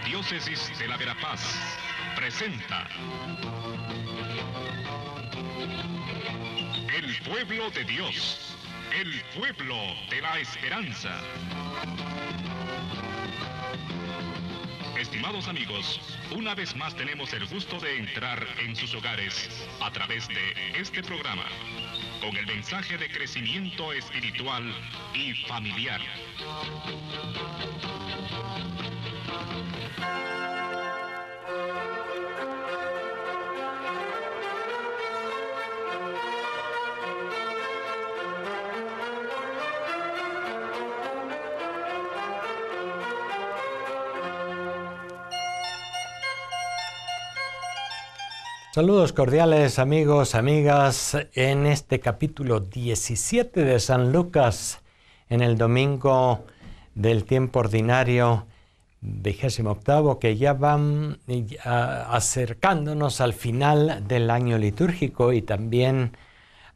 Arquidiócesis de la Verapaz presenta El Pueblo de Dios, el pueblo de la esperanza. Estimados amigos, una vez más tenemos el gusto de entrar en sus hogares a través de este programa, con el mensaje de crecimiento espiritual y familiar. Saludos cordiales amigos, amigas, en este capítulo 17 de San Lucas, en el domingo del tiempo ordinario 28º, que ya van acercándonos al final del año litúrgico y también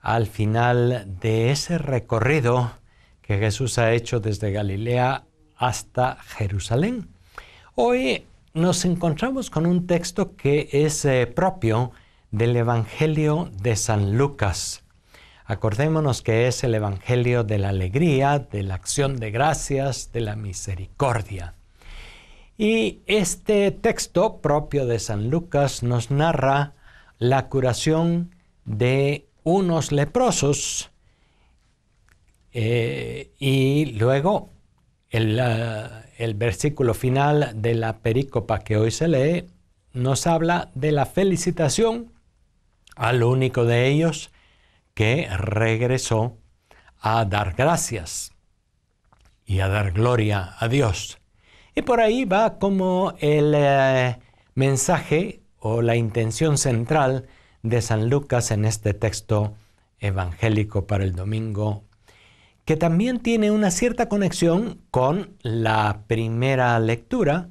al final de ese recorrido que Jesús ha hecho desde Galilea hasta Jerusalén. Hoy nos encontramos con un texto que es propio del Evangelio de San Lucas. Acordémonos que es el Evangelio de la alegría, de la acción de gracias, de la misericordia. Y este texto propio de San Lucas nos narra la curación de unos leprosos y luego el versículo final de la perícopa que hoy se lee nos habla de la felicitación al único de ellos que regresó a dar gracias y a dar gloria a Dios. Y por ahí va como el mensaje o la intención central de San Lucas en este texto evangélico para el domingo, que también tiene una cierta conexión con la primera lectura,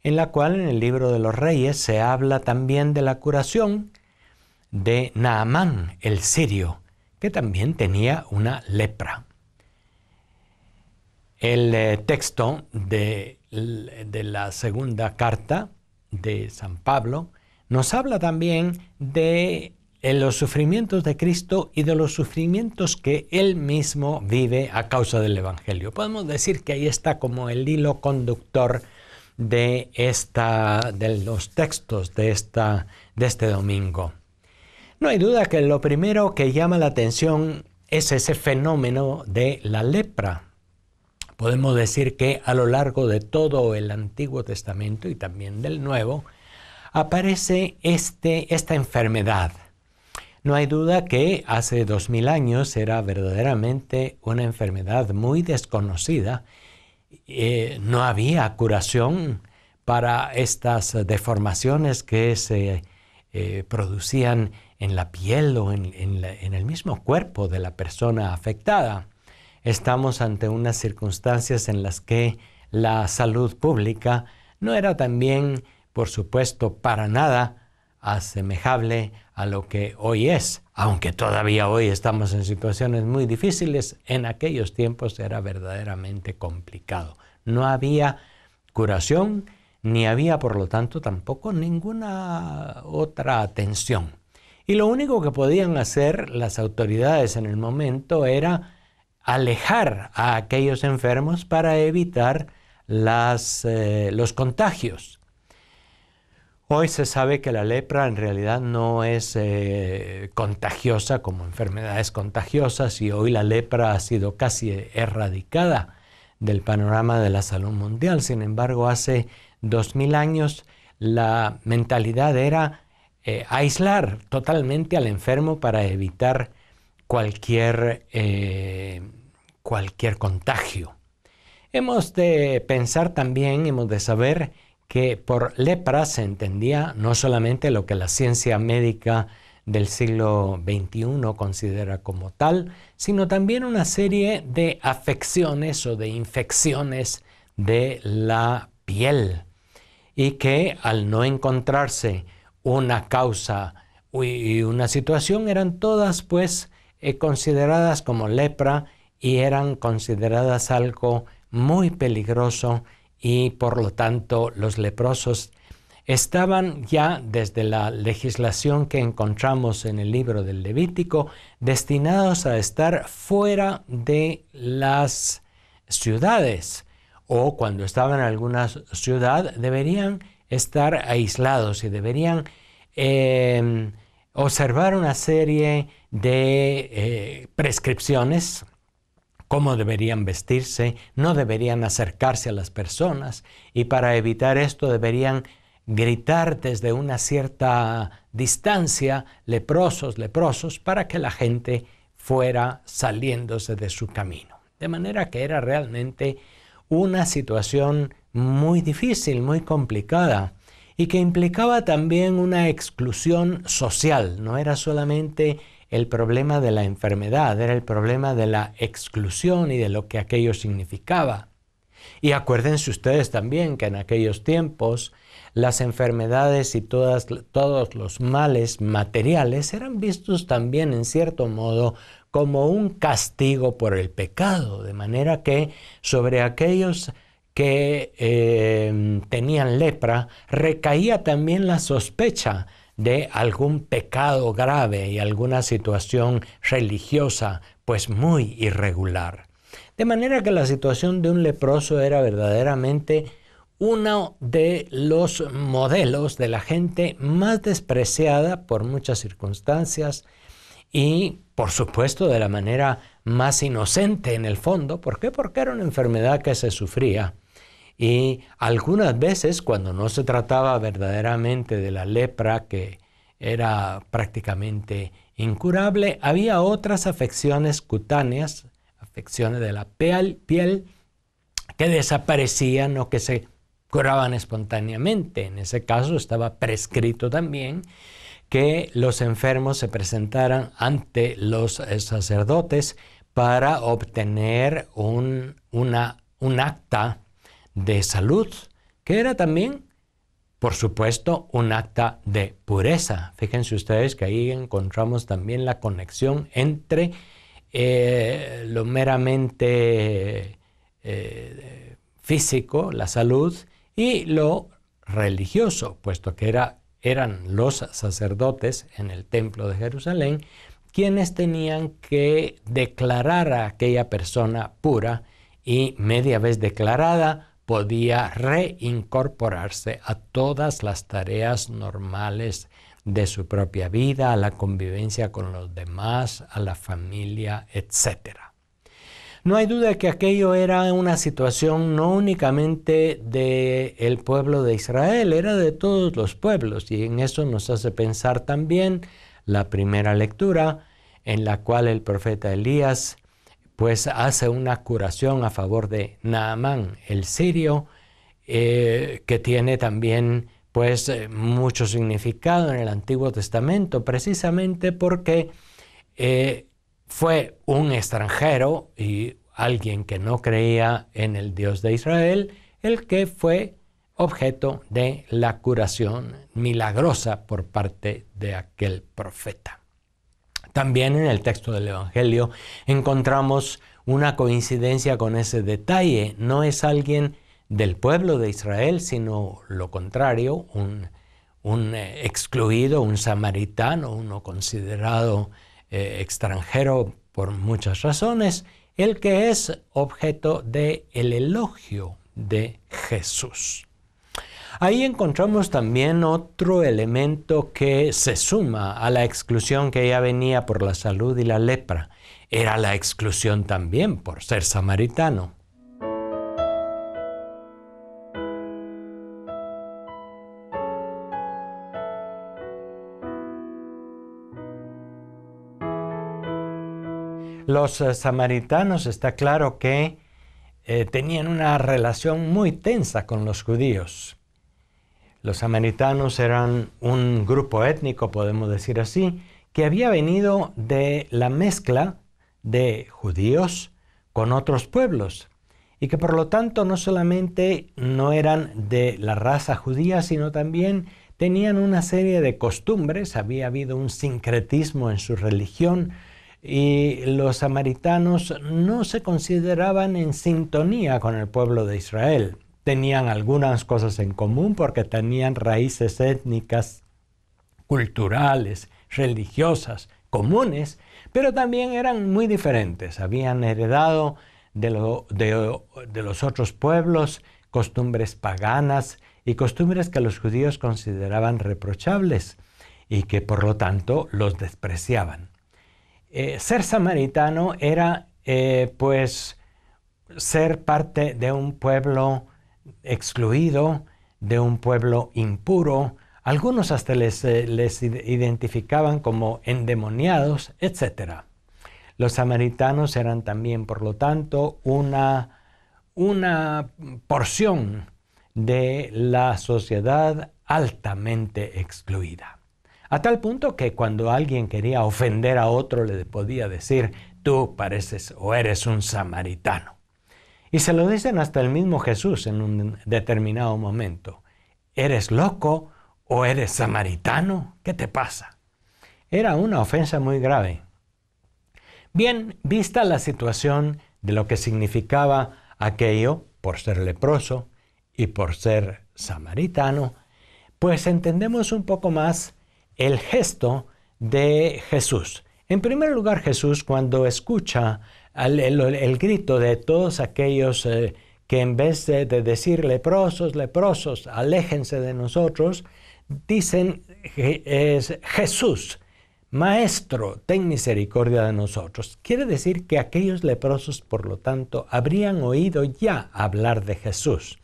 en la cual en el libro de los Reyes se habla también de la curación de Naamán, el sirio, que también tenía una lepra. El texto de la segunda carta de San Pablo nos habla también de los sufrimientos de Cristo y de los sufrimientos que Él mismo vive a causa del Evangelio. Podemos decir que ahí está como el hilo conductor de los textos de este domingo. No hay duda que lo primero que llama la atención es ese fenómeno de la lepra. Podemos decir que a lo largo de todo el Antiguo Testamento y también del Nuevo aparece esta enfermedad. No hay duda que hace 2000 años era verdaderamente una enfermedad muy desconocida. No había curación para estas deformaciones que se producían en la piel o en el mismo cuerpo de la persona afectada. Estamos ante unas circunstancias en las que la salud pública no era también, por supuesto, para nada asemejable a lo que hoy es, aunque todavía hoy estamos en situaciones muy difíciles. En aquellos tiempos era verdaderamente complicado. No había curación, ni había, por lo tanto, tampoco ninguna otra atención. Y lo único que podían hacer las autoridades en el momento era alejar a aquellos enfermos para evitar los contagios. Hoy se sabe que la lepra en realidad no es contagiosa como enfermedades contagiosas, y hoy la lepra ha sido casi erradicada del panorama de la salud mundial. Sin embargo, hace 2000 años la mentalidad era aislar totalmente al enfermo para evitar cualquier contagio. Hemos de pensar también, hemos de saber que por lepra se entendía no solamente lo que la ciencia médica del siglo XXI considera como tal, sino también una serie de afecciones o de infecciones de la piel, y que al no encontrarse una causa y una situación eran todas pues consideradas como lepra y eran consideradas algo muy peligroso y por lo tanto los leprosos estaban ya desde la legislación que encontramos en el libro del Levítico destinados a estar fuera de las ciudades, o cuando estaban en alguna ciudad deberían estar aislados y deberían observar una serie de prescripciones, cómo deberían vestirse, no deberían acercarse a las personas, y para evitar esto deberían gritar desde una cierta distancia, leprosos, leprosos, para que la gente fuera saliéndose de su camino. De manera que era realmente una situación muy difícil, muy complicada, y que implicaba también una exclusión social. No era solamente el problema de la enfermedad, era el problema de la exclusión y de lo que aquello significaba. Y acuérdense ustedes también que en aquellos tiempos las enfermedades y todos los males materiales eran vistos también en cierto modo como un castigo por el pecado, de manera que sobre aquellos que tenían lepra recaía también la sospecha de algún pecado grave y alguna situación religiosa pues muy irregular. De manera que la situación de un leproso era verdaderamente uno de los modelos de la gente más despreciada por muchas circunstancias y, por supuesto, de la manera más inocente en el fondo. ¿Por qué? Porque era una enfermedad que se sufría. Y algunas veces, cuando no se trataba verdaderamente de la lepra, que era prácticamente incurable, había otras afecciones cutáneas, afecciones de la piel, que desaparecían o que se curaban espontáneamente. En ese caso estaba prescrito también que los enfermos se presentaran ante los sacerdotes para obtener un acta de salud, que era también, por supuesto, un acta de pureza. Fíjense ustedes que ahí encontramos también la conexión entre lo meramente físico, la salud, y lo religioso, puesto que eran los sacerdotes en el templo de Jerusalén quienes tenían que declarar a aquella persona pura, y media vez declarada podía reincorporarse a todas las tareas normales de su propia vida, a la convivencia con los demás, a la familia, etc. No hay duda que aquello era una situación no únicamente del pueblo de Israel, era de todos los pueblos, y en eso nos hace pensar también la primera lectura, en la cual el profeta Elías pues hace una curación a favor de Naamán, el sirio, que tiene también pues mucho significado en el Antiguo Testamento, precisamente porque fue un extranjero y alguien que no creía en el Dios de Israel, el que fue objeto de la curación milagrosa por parte de aquel profeta. También en el texto del Evangelio encontramos una coincidencia con ese detalle. No es alguien del pueblo de Israel, sino lo contrario, un excluido, un samaritano, uno considerado extranjero por muchas razones, el que es objeto del elogio de Jesús. Ahí encontramos también otro elemento que se suma a la exclusión que ya venía por la salud y la lepra. Era la exclusión también por ser samaritano. Los samaritanos, está claro que tenían una relación muy tensa con los judíos. Los samaritanos eran un grupo étnico, podemos decir así, que había venido de la mezcla de judíos con otros pueblos y que por lo tanto no solamente no eran de la raza judía, sino también tenían una serie de costumbres, había habido un sincretismo en su religión y los samaritanos no se consideraban en sintonía con el pueblo de Israel. tenían algunas cosas en común porque tenían raíces étnicas, culturales, religiosas, comunes, pero también eran muy diferentes. Habían heredado de los otros pueblos costumbres paganas y costumbres que los judíos consideraban reprochables y que por lo tanto los despreciaban. Ser samaritano era pues ser parte de un pueblo excluido, de un pueblo impuro. Algunos hasta les identificaban como endemoniados, etc. Los samaritanos eran también, por lo tanto, una porción de la sociedad altamente excluida. A tal punto que cuando alguien quería ofender a otro le podía decir, tú pareces o eres un samaritano. Y se lo dicen hasta el mismo Jesús en un determinado momento. ¿Eres loco o eres samaritano? ¿Qué te pasa? Era una ofensa muy grave. Bien, vista la situación de lo que significaba aquello por ser leproso y por ser samaritano, pues entendemos un poco más el gesto de Jesús. En primer lugar, Jesús, cuando escucha el grito de todos aquellos que en vez de decir leprosos, leprosos, aléjense de nosotros, dicen Jesús, Maestro, ten misericordia de nosotros. Quiere decir que aquellos leprosos, por lo tanto, habrían oído ya hablar de Jesús.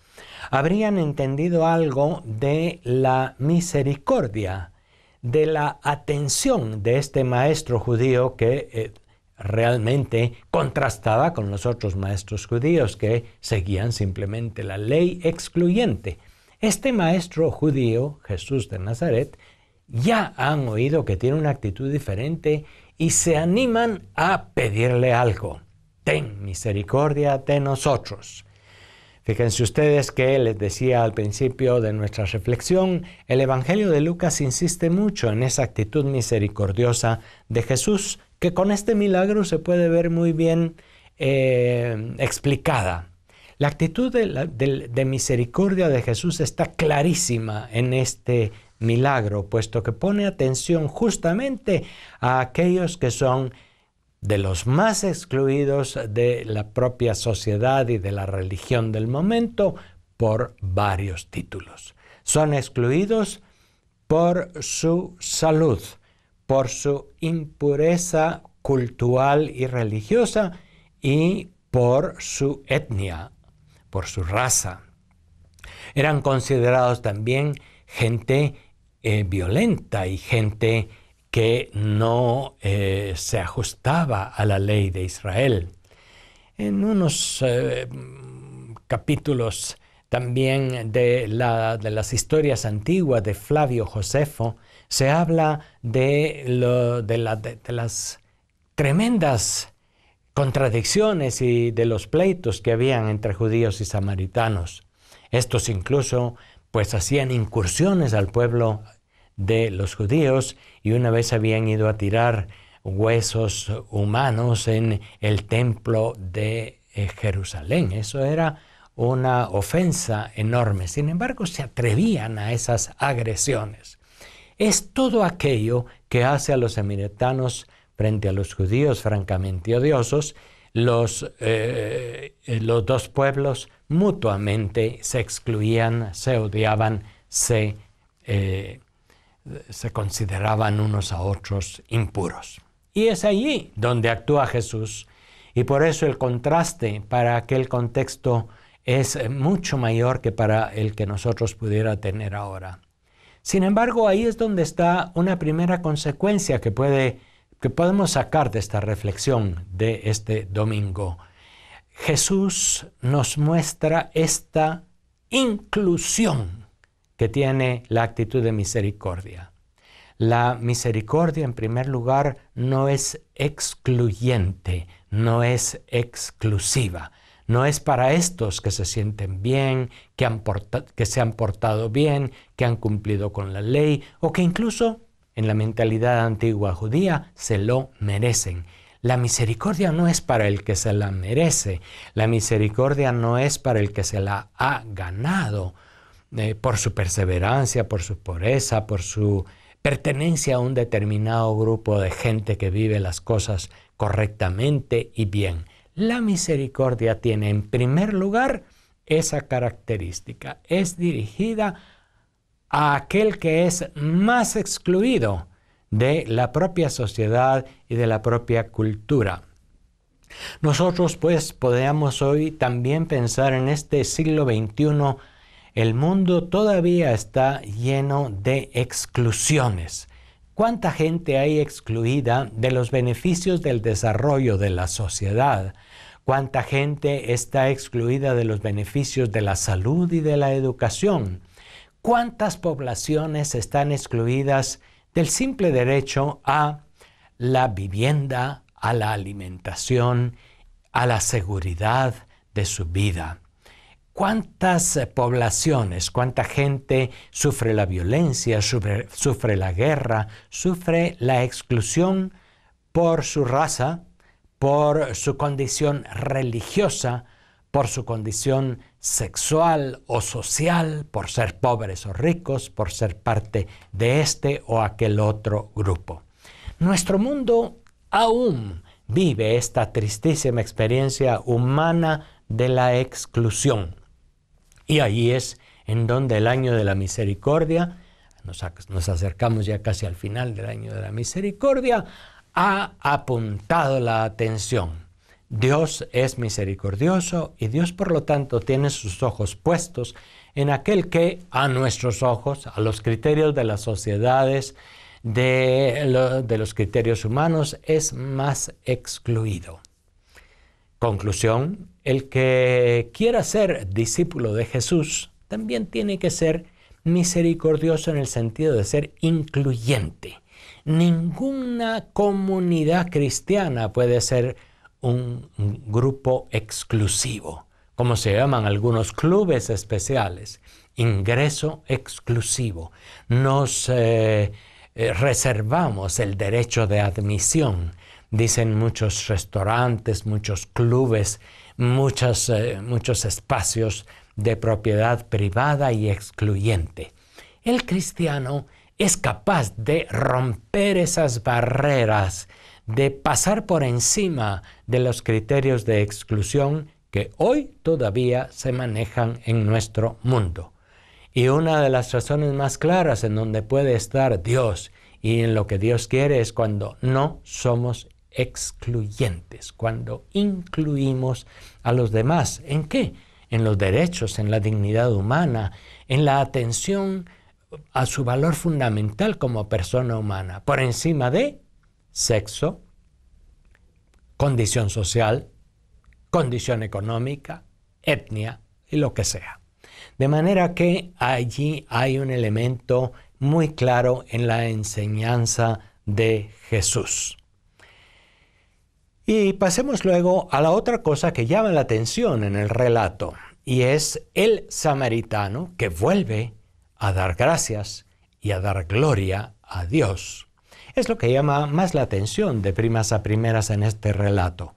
Habrían entendido algo de la misericordia, de la atención de este maestro judío que realmente contrastaba con los otros maestros judíos que seguían simplemente la ley excluyente. Este maestro judío, Jesús de Nazaret, ya han oído que tiene una actitud diferente y se animan a pedirle algo. Ten misericordia de nosotros. Fíjense ustedes que les decía al principio de nuestra reflexión, el Evangelio de Lucas insiste mucho en esa actitud misericordiosa de Jesús, que con este milagro se puede ver muy bien explicada. La actitud de misericordia de Jesús está clarísima en este milagro, puesto que pone atención justamente a aquellos que son de los más excluidos de la propia sociedad y de la religión del momento por varios títulos. Son excluidos por su salud, por su impureza cultural y religiosa y por su etnia, por su raza. Eran considerados también gente violenta y gente que no se ajustaba a la ley de Israel. En unos capítulos también de las historias antiguas de Flavio Josefo se habla de las tremendas contradicciones y de los pleitos que habían entre judíos y samaritanos. Estos incluso pues hacían incursiones al pueblo de los judíos y una vez habían ido a tirar huesos humanos en el templo de Jerusalén. Eso era una ofensa enorme. Sin embargo, se atrevían a esas agresiones. Es todo aquello que hace a los samaritanos frente a los judíos francamente odiosos. Los dos pueblos mutuamente se excluían, se odiaban, se consideraban unos a otros impuros. Y es allí donde actúa Jesús. Y por eso el contraste para aquel contexto es mucho mayor que para el que nosotros pudiera tener ahora. Sin embargo, ahí es donde está una primera consecuencia que podemos sacar de esta reflexión de este domingo. Jesús nos muestra esta inclusión que tiene la actitud de misericordia. La misericordia, en primer lugar, no es excluyente, no es exclusiva. No es para estos que se sienten bien, que se han portado bien, que han cumplido con la ley o que incluso en la mentalidad antigua judía se lo merecen. La misericordia no es para el que se la merece. La misericordia no es para el que se la ha ganado por su perseverancia, por su pureza, por su pertenencia a un determinado grupo de gente que vive las cosas correctamente y bien. La misericordia tiene en primer lugar esa característica. Es dirigida a aquel que es más excluido de la propia sociedad y de la propia cultura. Nosotros pues podemos hoy también pensar en este siglo XXI. El mundo todavía está lleno de exclusiones. ¿Cuánta gente hay excluida de los beneficios del desarrollo de la sociedad? ¿Cuánta gente está excluida de los beneficios de la salud y de la educación? ¿Cuántas poblaciones están excluidas del simple derecho a la vivienda, a la alimentación, a la seguridad de su vida? ¿Cuántas poblaciones, cuánta gente sufre la violencia, sufre la guerra, sufre la exclusión por su raza, por su condición religiosa, por su condición sexual o social, por ser pobres o ricos, por ser parte de este o aquel otro grupo? Nuestro mundo aún vive esta tristísima experiencia humana de la exclusión. Y ahí es en donde el año de la misericordia, nos acercamos ya casi al final del año de la misericordia, ha apuntado la atención. Dios es misericordioso y Dios, por lo tanto, tiene sus ojos puestos en aquel que a nuestros ojos, a los criterios de las sociedades, de los criterios humanos, es más excluido. Conclusión, el que quiera ser discípulo de Jesús también tiene que ser misericordioso en el sentido de ser incluyente. Ninguna comunidad cristiana puede ser un grupo exclusivo, como se llaman algunos clubes especiales, ingreso exclusivo. Nos reservamos el derecho de admisión. Dicen muchos restaurantes, muchos clubes, muchos espacios de propiedad privada y excluyente. El cristiano es capaz de romper esas barreras, de pasar por encima de los criterios de exclusión que hoy todavía se manejan en nuestro mundo. Y una de las razones más claras en donde puede estar Dios y en lo que Dios quiere es cuando no somos excluyentes, cuando incluimos a los demás. ¿En qué? En los derechos, en la dignidad humana, en la atención a su valor fundamental como persona humana, por encima de sexo, condición social, condición económica, etnia y lo que sea. De manera que allí hay un elemento muy claro en la enseñanza de Jesús. Y pasemos luego a la otra cosa que llama la atención en el relato, y es el samaritano que vuelve a dar gracias y a dar gloria a Dios. Es lo que llama más la atención de primas a primeras en este relato,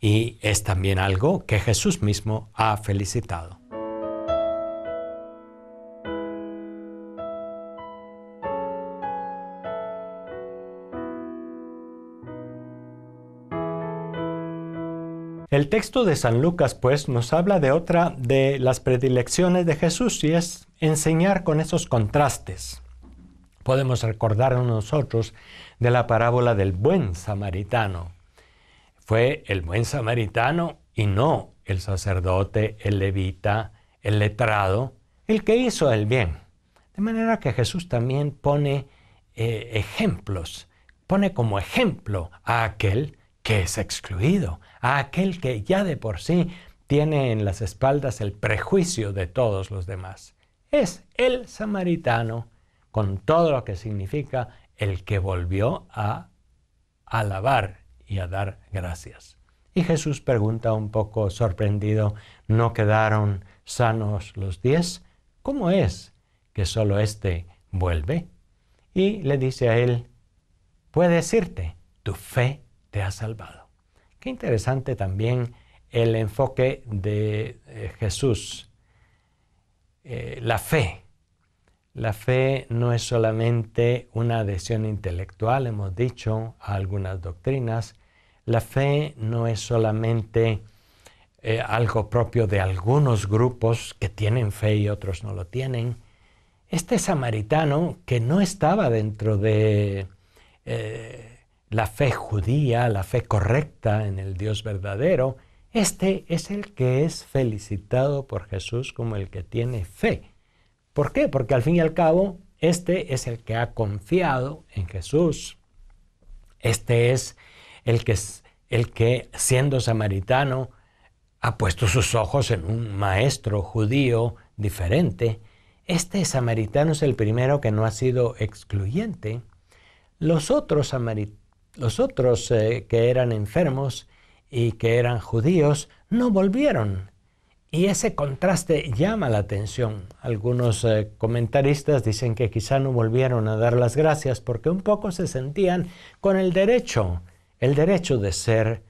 y es también algo que Jesús mismo ha felicitado. El texto de San Lucas, pues, nos habla de otra de las predilecciones de Jesús y es enseñar con esos contrastes. Podemos recordarnos nosotros de la parábola del buen samaritano. Fue el buen samaritano y no el sacerdote, el levita, el letrado, el que hizo el bien. De manera que Jesús también pone ejemplos, pone como ejemplo a aquel que es excluido, a aquel que ya de por sí tiene en las espaldas el prejuicio de todos los demás. Es el samaritano, con todo lo que significa, el que volvió a alabar y a dar gracias. Y Jesús pregunta un poco sorprendido, ¿no quedaron sanos los 10? ¿Cómo es que solo este vuelve? Y le dice a él, puedes irte, tu fe te ha salvado. Qué interesante también el enfoque de Jesús. La fe. La fe no es solamente una adhesión intelectual, hemos dicho, a algunas doctrinas. La fe no es solamente algo propio de algunos grupos que tienen fe y otros no lo tienen. Este samaritano, que no estaba dentro de la fe judía, la fe correcta en el Dios verdadero, este es el que es felicitado por Jesús como el que tiene fe. ¿Por qué? Porque al fin y al cabo, este es el que ha confiado en Jesús. Este es el que siendo samaritano, ha puesto sus ojos en un maestro judío diferente. Este samaritano es el primero que no ha sido excluyente. Los otros que eran enfermos y que eran judíos no volvieron. Y ese contraste llama la atención. Algunos comentaristas dicen que quizá no volvieron a dar las gracias porque un poco se sentían con el derecho de ser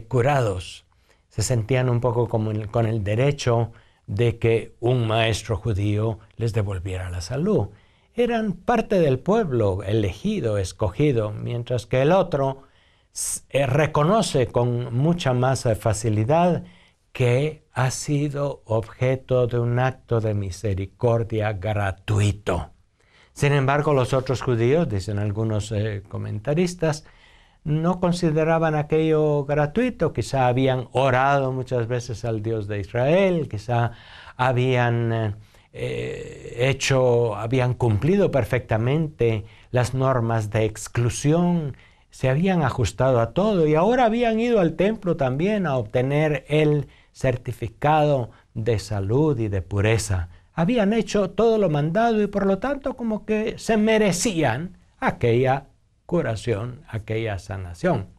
curados. Se sentían un poco con el derecho de que un maestro judío les devolviera la salud. Eran parte del pueblo elegido, escogido, mientras que el otro reconoce con mucha más facilidad que ha sido objeto de un acto de misericordia gratuito. Sin embargo, los otros judíos, dicen algunos comentaristas, no consideraban aquello gratuito. Quizá habían orado muchas veces al Dios de Israel, quizá habían cumplido perfectamente las normas de exclusión, se habían ajustado a todo y ahora habían ido al templo también a obtener el certificado de salud y de pureza. Habían hecho todo lo mandado y por lo tanto como que se merecían aquella curación, aquella sanación.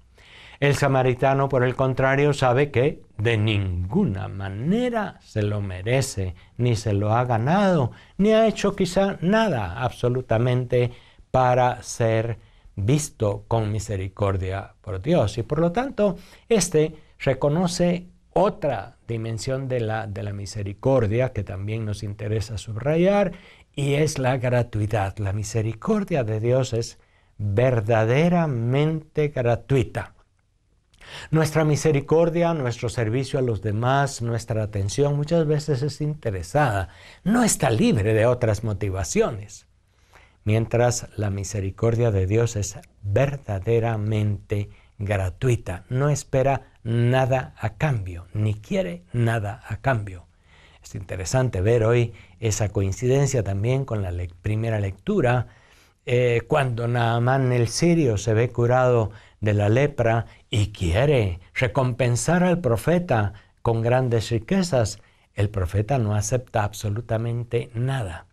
El samaritano, por el contrario, sabe que de ninguna manera se lo merece, ni se lo ha ganado, ni ha hecho quizá nada absolutamente para ser visto con misericordia por Dios. Y por lo tanto, reconoce otra dimensión de la misericordia que también nos interesa subrayar, y es la gratuidad. La misericordia de Dios es verdaderamente gratuita. Nuestra misericordia, nuestro servicio a los demás, nuestra atención muchas veces es interesada, no está libre de otras motivaciones. Mientras la misericordia de Dios es verdaderamente gratuita, no espera nada a cambio, ni quiere nada a cambio. Es interesante ver hoy esa coincidencia también con la primera lectura, cuando Naamán el sirio se ve curado de la lepra y quiere recompensar al profeta con grandes riquezas, el profeta no acepta absolutamente nada,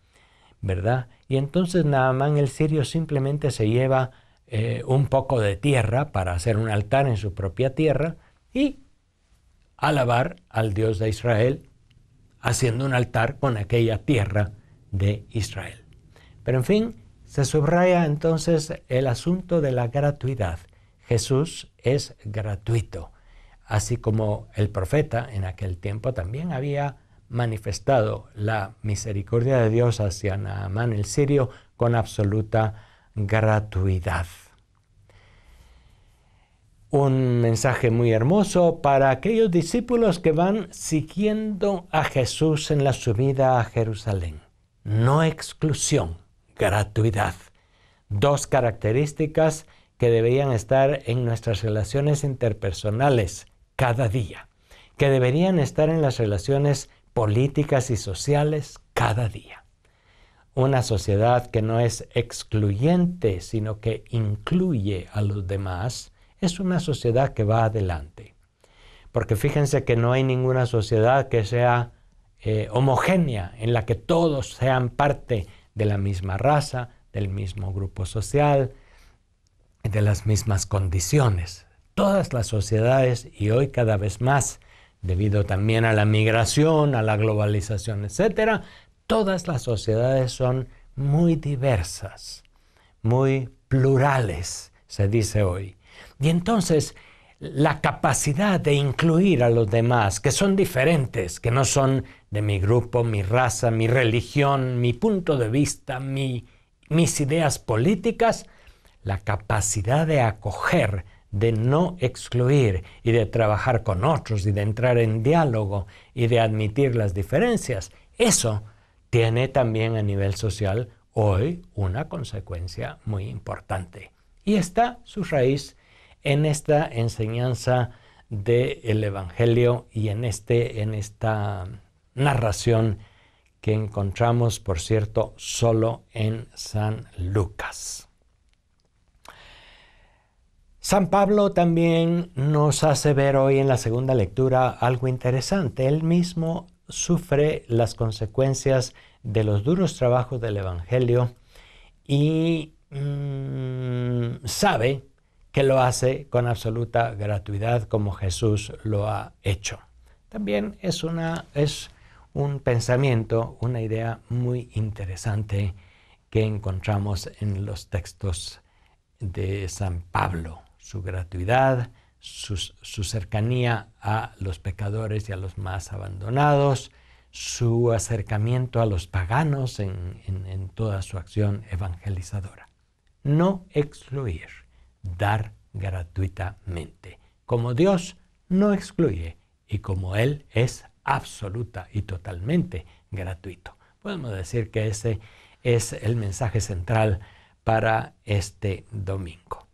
¿verdad? Y entonces Naamán el sirio simplemente se lleva un poco de tierra para hacer un altar en su propia tierra y alabar al Dios de Israel haciendo un altar con aquella tierra de Israel. Pero en fin, se subraya entonces el asunto de la gratuidad. Jesús es gratuito, así como el profeta en aquel tiempo también había manifestado la misericordia de Dios hacia Naamán el sirio con absoluta gratuidad. Un mensaje muy hermoso para aquellos discípulos que van siguiendo a Jesús en la subida a Jerusalén. No exclusión, gratuidad. Dos características que deberían estar en nuestras relaciones interpersonales cada día, que deberían estar en las relaciones políticas y sociales cada día. Una sociedad que no es excluyente, sino que incluye a los demás, es una sociedad que va adelante. Porque fíjense que no hay ninguna sociedad que sea homogénea, en la que todos sean parte de la misma raza, del mismo grupo social, de las mismas condiciones. Todas las sociedades, y hoy cada vez más, debido también a la migración, a la globalización, etc., todas las sociedades son muy diversas, muy plurales, se dice hoy. Y entonces, la capacidad de incluir a los demás, que son diferentes, que no son de mi grupo, mi raza, mi religión, mi punto de vista, mis ideas políticas, la capacidad de acoger, de no excluir y de trabajar con otros y de entrar en diálogo y de admitir las diferencias, eso tiene también a nivel social hoy una consecuencia muy importante. Y está su raíz en esta enseñanza del Evangelio y en esta narración que encontramos, por cierto, solo en San Lucas. San Pablo también nos hace ver hoy en la segunda lectura algo interesante. Él mismo sufre las consecuencias de los duros trabajos del Evangelio y sabe que lo hace con absoluta gratuidad como Jesús lo ha hecho. También es un pensamiento, una idea muy interesante que encontramos en los textos de San Pablo. Su gratuidad, su cercanía a los pecadores y a los más abandonados, su acercamiento a los paganos en toda su acción evangelizadora. No excluir, dar gratuitamente, como Dios no excluye y como Él es absoluta y totalmente gratuito. Podemos decir que ese es el mensaje central para este domingo.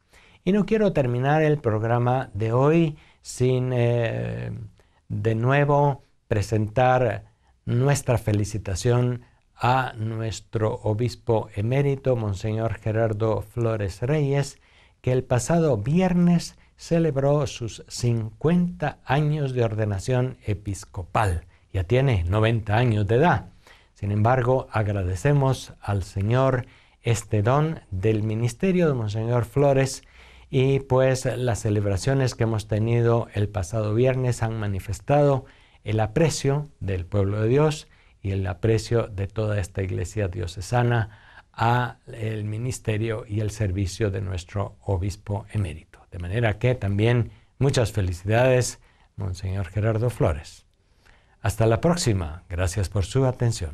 Y no quiero terminar el programa de hoy sin de nuevo presentar nuestra felicitación a nuestro obispo emérito, Monseñor Gerardo Flores Reyes, que el pasado viernes celebró sus 50 años de ordenación episcopal. Ya tiene 90 años de edad. Sin embargo, agradecemos al Señor este don del ministerio de Monseñor Flores y pues las celebraciones que hemos tenido el pasado viernes han manifestado el aprecio del pueblo de Dios y el aprecio de toda esta iglesia diocesana a el ministerio y el servicio de nuestro obispo emérito. De manera que también muchas felicidades, Monseñor Gerardo Flores. Hasta la próxima. Gracias por su atención.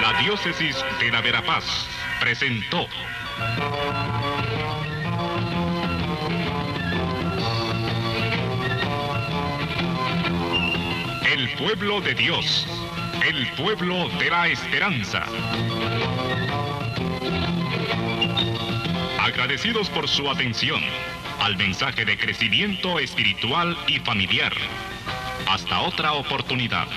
La Diócesis de la Verapaz presentó El pueblo de Dios, el pueblo de la esperanza. Agradecidos por su atención al mensaje de crecimiento espiritual y familiar. Hasta otra oportunidad.